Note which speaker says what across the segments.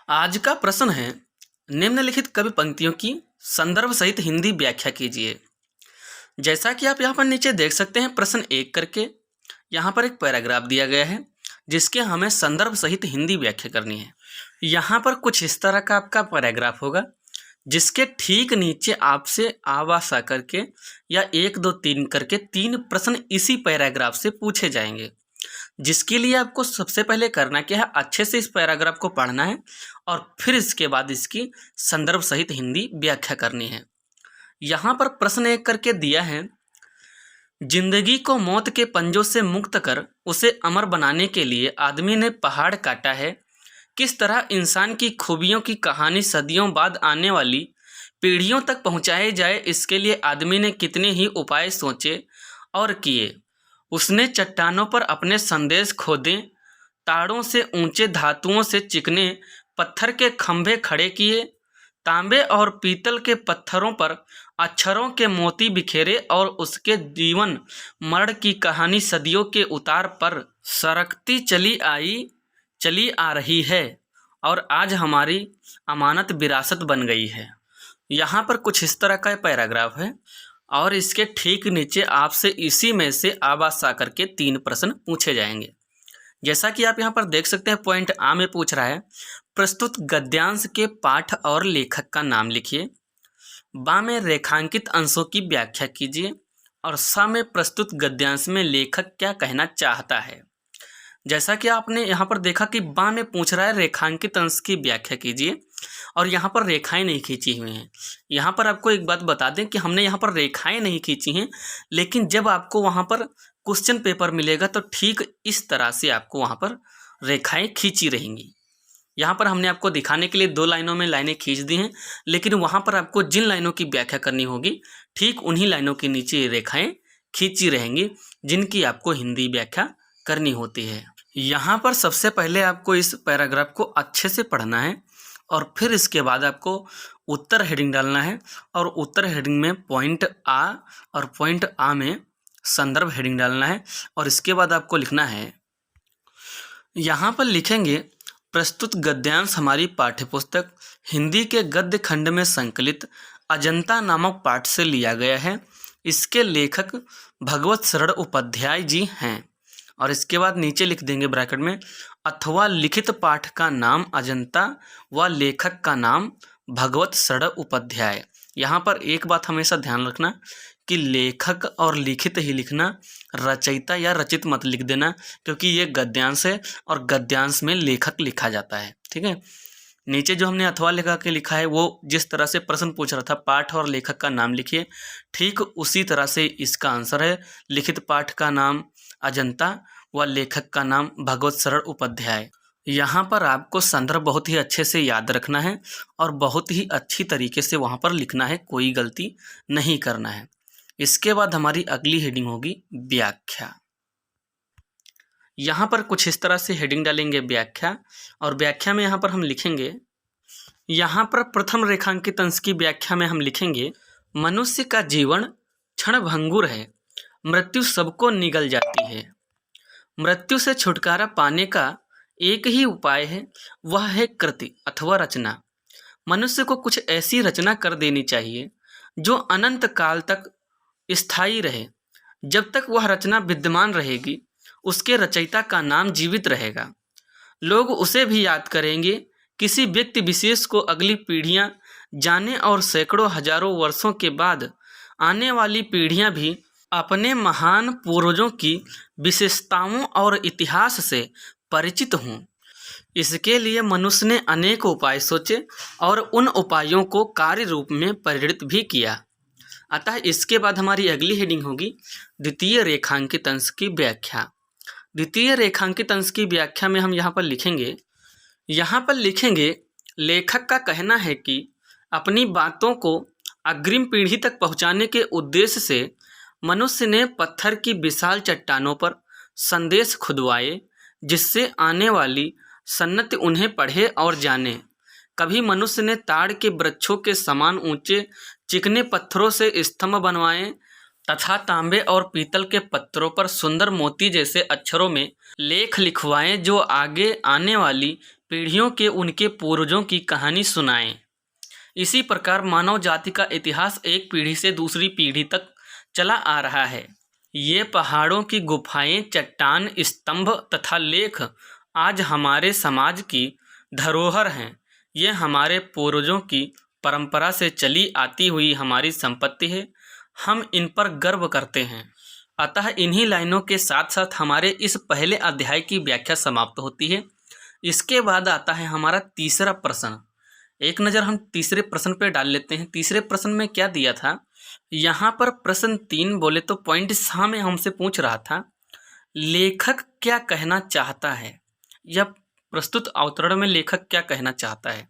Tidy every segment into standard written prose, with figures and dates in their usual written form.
Speaker 1: आज का प्रश्न है, निम्नलिखित कवि पंक्तियों की संदर्भ सहित हिंदी व्याख्या कीजिए। जैसा कि आप यहाँ पर नीचे देख सकते हैं, प्रश्न 1 करके यहाँ पर एक पैराग्राफ दिया गया है जिसके हमें संदर्भ सहित हिंदी व्याख्या करनी है। यहाँ पर कुछ इस तरह का आपका पैराग्राफ होगा जिसके ठीक नीचे आपसे आवास आकर के या 1 2 3 करके 3 प्रश्न इसी पैराग्राफ से पूछे जाएंगे, जिसके लिए आपको सबसे पहले करना क्या है, अच्छे से इस पैराग्राफ को पढ़ना है और फिर इसके बाद इसकी संदर्भ सहित हिंदी व्याख्या करनी है। यहाँ पर प्रश्न 1 करके दिया है, जिंदगी को मौत के पंजों से मुक्त कर उसे अमर बनाने के लिए आदमी ने पहाड़ काटा है। किस तरह इंसान की खूबियों की कहानी सदियों बाद आने वाली पीढ़ियों तक पहुँचाई जाए, इसके लिए आदमी ने कितने ही उपाय सोचे और किए। उसने चट्टानों पर अपने संदेश खोदे, ताड़ों से ऊंचे धातुओं से चिकने पत्थर के खंभे खड़े किए, तांबे और पीतल के पत्थरों पर अक्षरों के मोती बिखेरे और उसके जीवन मरण की कहानी सदियों के उतार पर सरकती चली आ रही है और आज हमारी अमानत विरासत बन गई है। यहाँ पर कुछ इस तरह का पैराग्राफ है और इसके ठीक नीचे आपसे इसी में से आवाज आकर के 3 प्रश्न पूछे जाएंगे। जैसा कि आप यहाँ पर देख सकते हैं, पॉइंट आ में पूछ रहा है, प्रस्तुत गद्यांश के पाठ और लेखक का नाम लिखिए। बा में रेखांकित अंशों की व्याख्या कीजिए और सा में प्रस्तुत गद्यांश में लेखक क्या कहना चाहता है। जैसा कि आपने यहाँ पर देखा कि बा में पूछ रहा है रेखांकित अंश की व्याख्या कीजिए और यहाँ पर रेखाएं नहीं खींची हुई हैं। यहाँ पर आपको एक बात बता दें कि हमने यहाँ पर रेखाएं नहीं खींची हैं, लेकिन जब आपको वहाँ पर क्वेश्चन पेपर मिलेगा तो ठीक इस तरह से आपको वहाँ पर रेखाएं खींची रहेंगी। यहाँ पर हमने आपको दिखाने के लिए 2 लाइनों में लाइनें खींच दी हैं, लेकिन वहाँ पर आपको जिन लाइनों की व्याख्या करनी होगी ठीक उन्हीं लाइनों के नीचे रेखाएं खींची रहेंगी जिनकी आपको हिंदी व्याख्या करनी होती है। यहाँ पर सबसे पहले आपको इस पैराग्राफ को अच्छे से पढ़ना है और फिर इसके बाद आपको उत्तर हेडिंग डालना है और उत्तर हेडिंग में पॉइंट आ और पॉइंट आ में संदर्भ हेडिंग डालना है और इसके बाद आपको लिखना है, यहाँ पर लिखेंगे, प्रस्तुत गद्यांश हमारी पाठ्यपुस्तक हिंदी के गद्य खंड में संकलित अजंता नामक पाठ से लिया गया है। इसके लेखक भगवत शरण उपाध्याय जी हैं। और इसके बाद नीचे लिख देंगे ब्रैकेट में, अथवा लिखित पाठ का नाम अजंता व लेखक का नाम भगवत शरण उपाध्याय। यहाँ पर एक बात हमेशा ध्यान रखना कि लेखक और लिखित ही लिखना, रचयिता या रचित मत लिख देना, क्योंकि ये गद्यांश है और गद्यांश में लेखक लिखा जाता है। ठीक है, नीचे जो हमने अथवा लगा के लिखा है वो जिस तरह से प्रश्न पूछ रहा था, पाठ और लेखक का नाम लिखिए, ठीक उसी तरह से इसका आंसर है, लिखित पाठ का नाम अजंता व लेखक का नाम भगवत शरण उपाध्याय। यहाँ पर आपको संदर्भ बहुत ही अच्छे से याद रखना है और बहुत ही अच्छी तरीके से वहाँ पर लिखना है, कोई गलती नहीं करना है। इसके बाद हमारी अगली हेडिंग होगी व्याख्या। यहाँ पर कुछ इस तरह से हेडिंग डालेंगे व्याख्या, और व्याख्या में यहाँ पर हम लिखेंगे, यहाँ पर प्रथम रेखांकित अंश की व्याख्या में हम लिखेंगे, मनुष्य का जीवन क्षणभंगुर है, मृत्यु सबको निगल जाती है। मृत्यु से छुटकारा पाने का एक ही उपाय है, वह है कृति अथवा रचना। मनुष्य को कुछ ऐसी रचना कर देनी चाहिए जो अनंत काल तक स्थायी रहे। जब तक वह रचना विद्यमान रहेगी उसके रचयिता का नाम जीवित रहेगा। लोग उसे भी याद करेंगे। किसी व्यक्ति विशेष को अगली पीढ़ियां जाने और सैकड़ों हजारों वर्षों के बाद आने वाली पीढ़ियां भी अपने महान पूर्वजों की विशेषताओं और इतिहास से परिचित हों। इसके लिए मनुष्य ने अनेक उपाय सोचे और उन उपायों को कार्य रूप में परिणत भी किया। अतः इसके बाद हमारी अगली हेडिंग होगी द्वितीय रेखांकित अंश की व्याख्या। द्वितीय रेखांकित अंश की व्याख्या में हम यहाँ पर लिखेंगे, लेखक का कहना है कि अपनी बातों को अग्रिम पीढ़ी तक पहुँचाने के उद्देश्य से मनुष्य ने पत्थर की विशाल चट्टानों पर संदेश खुदवाए, जिससे आने वाली सन्नति उन्हें पढ़े और जाने। कभी मनुष्य ने ताड़ के वृक्षों के समान ऊंचे चिकने पत्थरों से स्तंभ बनवाए, तथा तांबे और पीतल के पत्रों पर सुंदर मोती जैसे अक्षरों में लेख लिखवाएं जो आगे आने वाली पीढ़ियों के उनके पूर्वजों की कहानी सुनाएं। इसी प्रकार मानव जाति का इतिहास एक पीढ़ी से दूसरी पीढ़ी तक चला आ रहा है। ये पहाड़ों की गुफाएं, चट्टान, स्तंभ तथा लेख आज हमारे समाज की धरोहर हैं। ये हमारे पूर्वजों की परंपरा से चली आती हुई हमारी संपत्ति है। हम इन पर गर्व करते हैं। अतः इन्हीं लाइनों के साथ साथ हमारे इस पहले अध्याय की व्याख्या समाप्त होती है। इसके बाद आता है हमारा तीसरा प्रश्न। एक नज़र हम तीसरे प्रश्न पे डाल लेते हैं। तीसरे प्रश्न में क्या दिया था, यहाँ पर प्रश्न 3 बोले तो पॉइंट सा में हमसे पूछ रहा था, लेखक क्या कहना चाहता है, या प्रस्तुत अवतरण में लेखक क्या कहना चाहता है।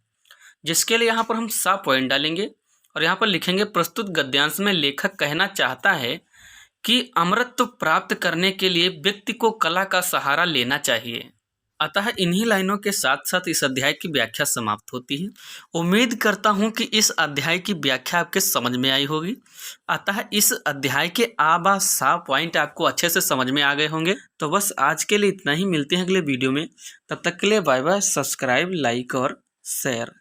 Speaker 1: जिसके लिए यहाँ पर हम सा पॉइंट डालेंगे और यहाँ पर लिखेंगे, प्रस्तुत गद्यांश में लेखक कहना चाहता है कि अमरत्व प्राप्त करने के लिए व्यक्ति को कला का सहारा लेना चाहिए। अतः इन्हीं लाइनों के साथ साथ इस अध्याय की व्याख्या समाप्त होती है। उम्मीद करता हूँ कि इस अध्याय की व्याख्या आपके समझ में आई होगी। अतः इस अध्याय के आबा सा पॉइंट आपको अच्छे से समझ में आ गए होंगे। तो बस आज के लिए इतना ही। मिलते हैं अगले वीडियो में। तब तक के लिए बाय बाय। सब्सक्राइब, लाइक और शेयर।